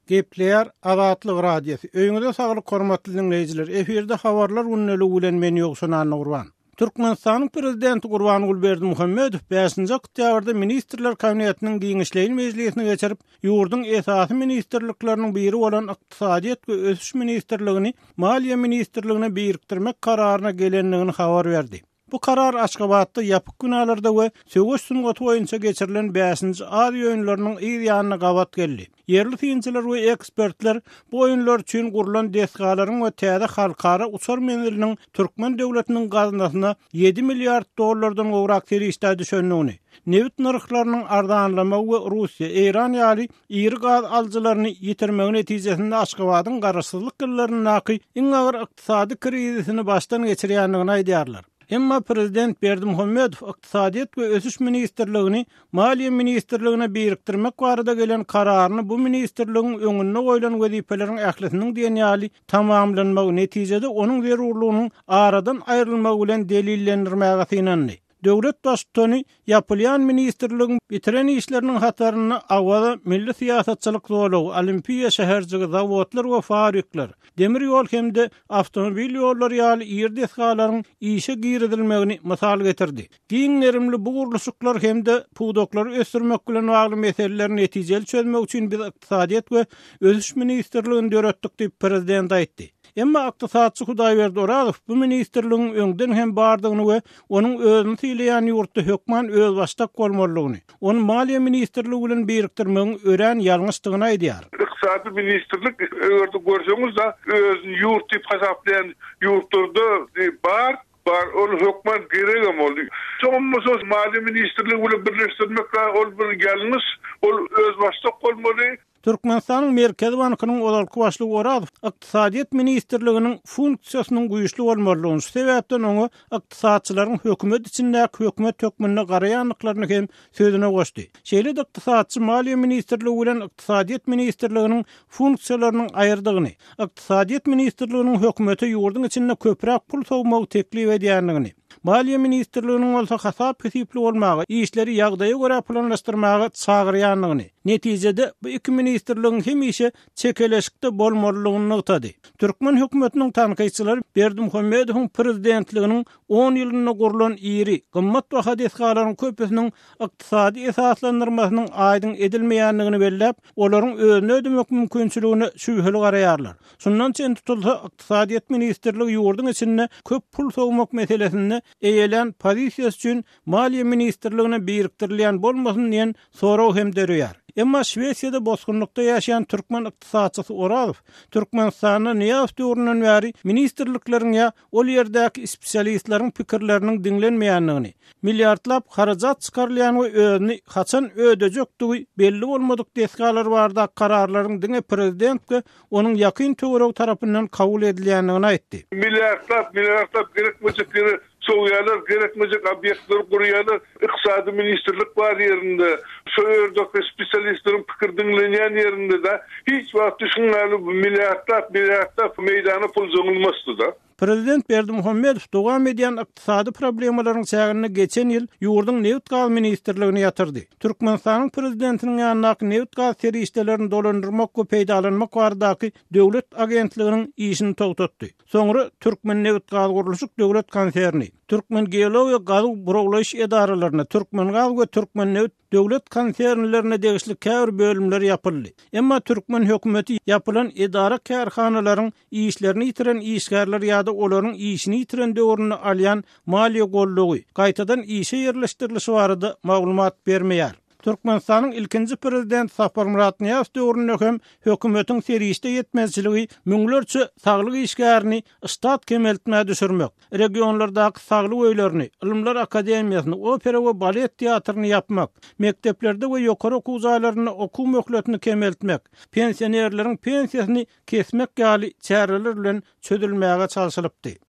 Gepleýär Azatlyk radiosu. Öýüňizde saglyk hormatly dinleýijiler. Eferde habarlar günnäli bilen men ýoksunan Gurban. Türkmenistanyň prezidenti Gurbanguly Berdimuhammedow 5-nji oktýabrda ministrler kabinetiniň giňişleýin mejlisine geçirip, ýurdun esasy ministrlikleriniň biri bolan Ykdysadyýat we Ösüş ministrligini Maliýe ministrligine birikdirmek kararyna gelenligini habar berdi. Bu karar Aşgabatda ýapyk günalarda we söwüş sungaty boýunça geçirilen 5-nji Aziýa öýünleriniň ýygyanyna gabat geldi. Yerli synçylar we ekspertler bu oýunlar üçin gurulan destgalaryň we täze halkara uçar meneliniň Türkmen döwletiniň gazynasyna 7 milliard dollardan gowrak terişde düşenligini, neft narhlarynyň ardanlama we Russiýa, Iran ýaly iri gaz aljylaryny ýitirmegi netijesinde Aşgabatyň garaşsyzlyk gyllaryny naky iň agyr ykdysady krizisini başdan geçirýänligini aýdýarlar. Emma prezident Berdimuhammedow Ykdysadyýat we Ösüş ministrligini Maliýe ministrligine birikdirmek barada gelen kararyny bu ministrligiň öňünde goýulan wezipeleriň ählisiniň diýen ýaly tamamlanmagy netijede onuň zerurlygynyň aradan aýrylmagy bilen delillendirmäge synandy. Döwlet başçyny ýapylýan ministrligiň bitiren işleriniň hataryny awada milli siýasatçylyk zowlagy, olimpiýa şäherçiligi, zawodlar we fabrikler, demir ýol hemde awtomobil ýollary ýaly ýer destgalaryň işe giridilmegini mysal getirdi. Giňlerimli bu gurulşyklar hemde pudoklary ösdürmek bilen bagly meseleleri netijeli çözmek üçin biz Ykdysadyýat we Ösüş ministrligini döretdik diýip prezident aýtdy. Emma ykdysatçy Hudaýberdi Orazow bu ministrligiň öňden hem bardygyny we onuň özüni tiýleýän ýurtda hökman öz başdak bolmalygyny, onu Maliýe ministrligi bilen birikdirmegiň ören ýalňyşdygyny aýdýar. Iqtisadi ministrlik öňürde görseňiz da özüni ýurt diýip hasaplayan ýurtlarda bar ol hökman geregem boldy. Çoğumuz Maliýe ministrligi bilen birleşdirmek ol bir ýalňyş, ol öz başdak bolmaly. Türkmenistanyň Merkezi Bankynyň olarky başlygy Orazow Ykdysadyýat ministrliginiň funksiýasynyň güýçli bolmalygyny sebäpden oňa ykdysatçylaryň hökümet içindäki hökümet tökmenine garaýanlyklaryny hem sözüne goşdy. Şeýle ykdysatçy Maliýe ministrligi bilen Ykdysadyýat ministrliginiň funksiýalarynyň aýyrdygyny, Ykdysadyýat ministrliginiň hökümete ýurdun içinde köpräk pul sowmagy teklip edýänligini, Maliýe ministrliginiň bolsa hasap kesipli bolmagy, işleri ýagdaýa görä planlaşdyrmagy çagyrýanlygyny, netijede bu iki ministrligiň hem işe çekeleşikde bolmalygyny ýetdi. Türkmen hökümetiniň tanqyçylary Berdimuhammedowyň prezidentliginiň 10 ýylyna gurulan iri, gymmat we hadisgalaryň köpüsiniň ykdysady esaslandyrmasynyň aýdyn edilmeýänligini belläp, olaryň özüne ödemek mümkinçiligine şübheli garaýarlar. Şundan çen tutulsa Ykdysadyýat ministrligi ýurdun içinde köp pul sowmak meselesini eýelen pozisiýasy üçin Maliýe ministrligine birikdirilýän bolmasyn diýen soraw hem derýär. Emma Şwesiýada bozgunlukda ýaşaýan türkmen ykdysadçysy Orazow, Türkmenistanyň näme döwründen bäri ministrlikleriň ýa ol ýerdäki spesialistleriň pikirleriniň dinlenmeýänligini, milliardlap harajat çykarylýan we özüni haçan ödejekdigi belli bolmadyk destgalar barda kararlaryň diňe prezident we onuň ýakyn töwereg tarapyndan kabul edilýänligini aýtdy. Milliardlap gerekmejekleri soğuyalar, gerekmeyecek obyektler kuruyalar, iqtisadi ministerlik var yerinde, söýerdeki spesialistlerin pikir dinlenýän yerinde de hiç vakt düşünmäli milyardlap meýdana pul zoňulmasdy da. Prezident Berdimuhammedow dowam edýän ykdysady problemlaryň çägini geçen ýyl ýurdun neft gaz ministrligine ýatyrdy. Türkmenistanyň prezidentiniň ýanyna neft gaz terişdelerini dolandyrmak we peýdalanmak baradaky döwlet agentliginiň işini togtatdy. Soňra Türkmen neft gaz gurulşyk döwlet konserni, Türkmen geologiýa gaz buraglaş edaralaryna, Türkmen gaz we Türkmen neft döwlet konsernlerine degişli käbir bölümler ýapyldy. Emma Türkmen hökümeti ýapylan edara kärhanalaryň işlerini ýitiren işgärler ýa-da olaryň işini ýitiren döwrüni alýan maliýe gollugy gaýtadan işe ýerleşdirilişi barada maglumat bermeýär. Türkmenistanyň ilkinji prezident Sapar Murat Niýazow döwründe hem hökümetiň serişde ýetmezçiligi müňlerçe saglyk işgärini istat kemeltmäge düşürmek, regionlardaky saglyk öýlerini, Ilmlar Akademiýasyny, opera we balet teatryny ýapmak, mekteplerde we ýokary okuw zaýlaryny okuw möhletini kemeltmek, pensionerleriň pensiýasyny kesmek ýaly çäreler bilen çözülmäge çalyşylypdy.